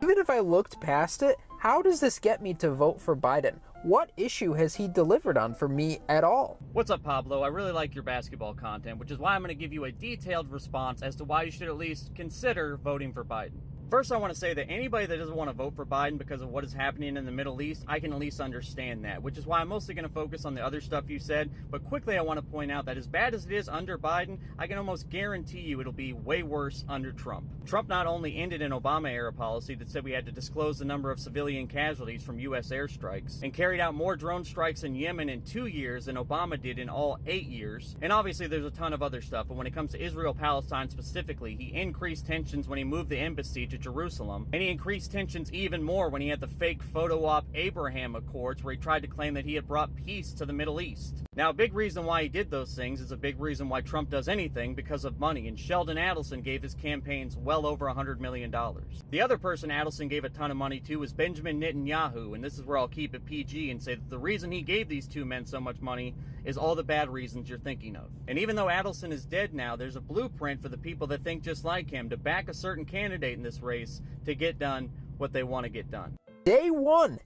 Even if I looked past it, how does this get me to vote for Biden? What issue has he delivered on for me at all? What's up, Pablo? I really like your basketball content, which is why I'm going to give you a detailed response as to why you should at least consider voting for Biden. First, I want to say that anybody that doesn't want to vote for Biden because of what is happening in the Middle East, I can at least understand that, which is why I'm mostly going to focus on the other stuff you said. But quickly, I want to point out that as bad as it is under Biden, I can almost guarantee you it'll be way worse under Trump. Trump not only ended an Obama-era policy that said we had to disclose the number of civilian casualties from U.S. airstrikes, and carried out more drone strikes in Yemen in 2 years than Obama did in all 8 years. And obviously, there's a ton of other stuff, but when it comes to Israel-Palestine specifically, he increased tensions when he moved the embassy to Jerusalem, and he increased tensions even more when he had the fake photo op Abraham Accords where he tried to claim that he had brought peace to the Middle East. Now, a big reason why he did those things is a big reason why Trump does anything, because of money, and Sheldon Adelson gave his campaigns well over $100 million. The other person Adelson gave a ton of money to was Benjamin Netanyahu, and this is where I'll keep it PG and say that the reason he gave these two men so much money is all the bad reasons you're thinking of. And even though Adelson is dead now, there's a blueprint for the people that think just like him to back a certain candidate in this race to get done what they want to get done. Day one,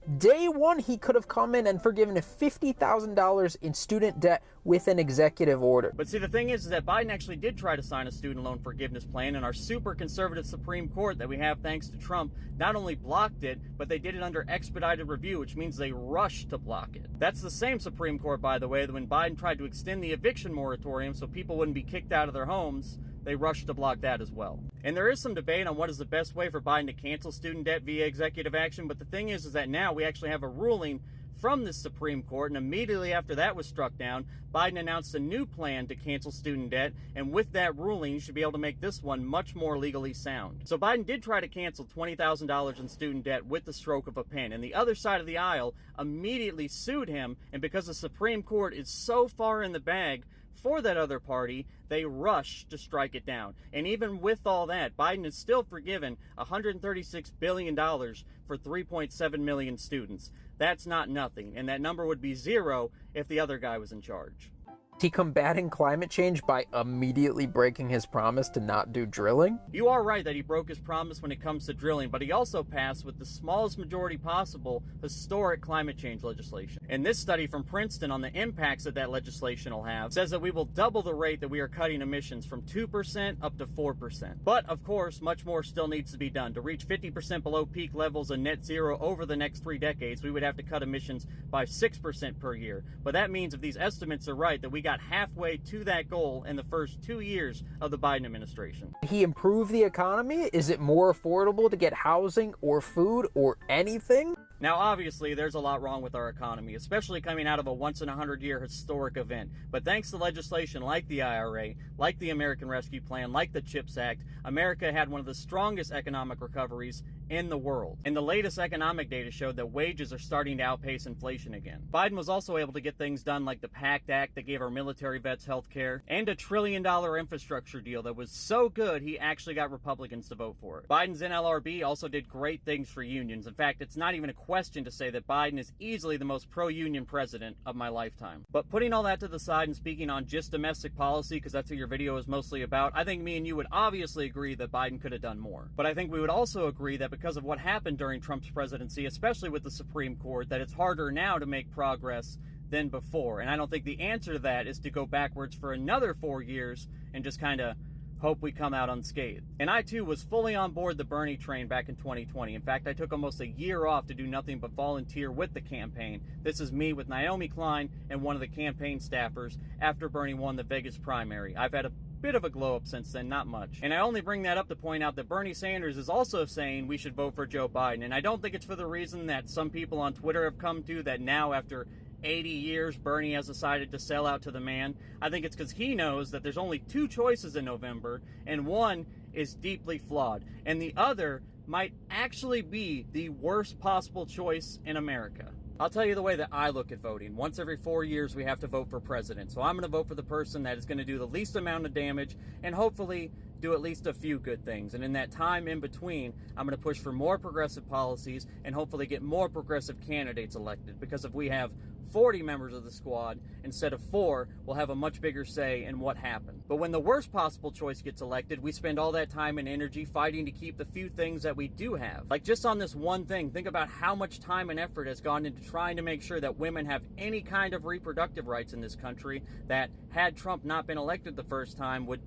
he could have come in and forgiven $50,000 in student debt with an executive order. But see, the thing is that Biden actually did try to sign a student loan forgiveness plan, and our super conservative Supreme Court that we have thanks to Trump not only blocked it, but they did it under expedited review, which means they rushed to block it. That's the same Supreme Court, by the way, that when Biden tried to extend the eviction moratorium so people wouldn't be kicked out of their homes, they rushed to block that as well. And there is some debate on what is the best way for Biden to cancel student debt via executive action, but the thing is that now we actually have a ruling from the Supreme Court, and immediately after that was struck down, Biden announced a new plan to cancel student debt, and with that ruling, you should be able to make this one much more legally sound. So Biden did try to cancel $20,000 in student debt with the stroke of a pen, and the other side of the aisle immediately sued him, and because the Supreme Court is so far in the bag for that other party, they rushed to strike it down. And even with all that, Biden is still forgiven $136 billion for 3.7 million students. That's not nothing, and that number would be zero if the other guy was in charge. He combating climate change by immediately breaking his promise to not do drilling? You are right that he broke his promise when it comes to drilling, but he also passed with the smallest majority possible historic climate change legislation. And this study from Princeton on the impacts that legislation will have says that we will double the rate that we are cutting emissions from 2% up to 4%. But of course, much more still needs to be done. To reach 50% below peak levels of net zero over the next 3 decades, we would have to cut emissions by 6% per year. But that means if these estimates are right, that we got halfway to that goal in the first 2 years of the Biden administration. He improved the economy? Is it more affordable to get housing or food or anything? Now, obviously, there's a lot wrong with our economy, especially coming out of a once-in-a-100-year historic event. But thanks to legislation like the IRA, like the American Rescue Plan, like the CHIPS Act, America had one of the strongest economic recoveries in the world. And the latest economic data showed that wages are starting to outpace inflation again. Biden was also able to get things done like the PACT Act that gave our military vets health care, and a $1 trillion infrastructure deal that was so good he actually got Republicans to vote for it. Biden's NLRB also did great things for unions. In fact, it's not even a question to say that Biden is easily the most pro-union president of my lifetime. But putting all that to the side and speaking on just domestic policy, because that's what your video is mostly about, I think me and you would obviously agree that Biden could have done more. But I think we would also agree that because of what happened during Trump's presidency, especially with the Supreme Court, that it's harder now to make progress than before. And I don't think the answer to that is to go backwards for another 4 years and just kind of hope we come out unscathed. And I too was fully on board the Bernie train back in 2020. In fact, I took almost a year off to do nothing but volunteer with the campaign. This is me with Naomi Klein and one of the campaign staffers after Bernie won the Vegas primary. I've had a bit of a glow up since then, not much. And I only bring that up to point out that Bernie Sanders is also saying we should vote for Joe Biden. And I don't think it's for the reason that some people on Twitter have come to, that now after 80 years, Bernie has decided to sell out to the man. I think it's because he knows that there's only 2 choices in November, and one is deeply flawed, and the other might actually be the worst possible choice in America. I'll tell you the way that I look at voting. Once every 4 years, we have to vote for president. So I'm going to vote for the person that is going to do the least amount of damage and hopefully do at least a few good things. And in that time in between, I'm going to push for more progressive policies and hopefully get more progressive candidates elected. Because if we have 40 members of the squad instead of 4, we'll have a much bigger say in what happened. But when the worst possible choice gets elected, we spend all that time and energy fighting to keep the few things that we do have. Like just on this one thing, think about how much time and effort has gone into trying to make sure that women have any kind of reproductive rights in this country that, had Trump not been elected the first time, would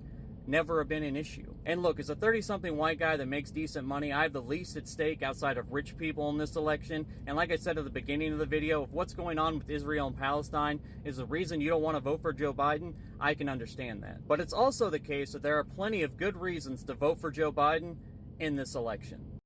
never have been an issue. And look, as a 30-something white guy that makes decent money, I have the least at stake outside of rich people in this election. And like I said at the beginning of the video, if what's going on with Israel and Palestine is the reason you don't want to vote for Joe Biden, I can understand that. But it's also the case that there are plenty of good reasons to vote for Joe Biden in this election.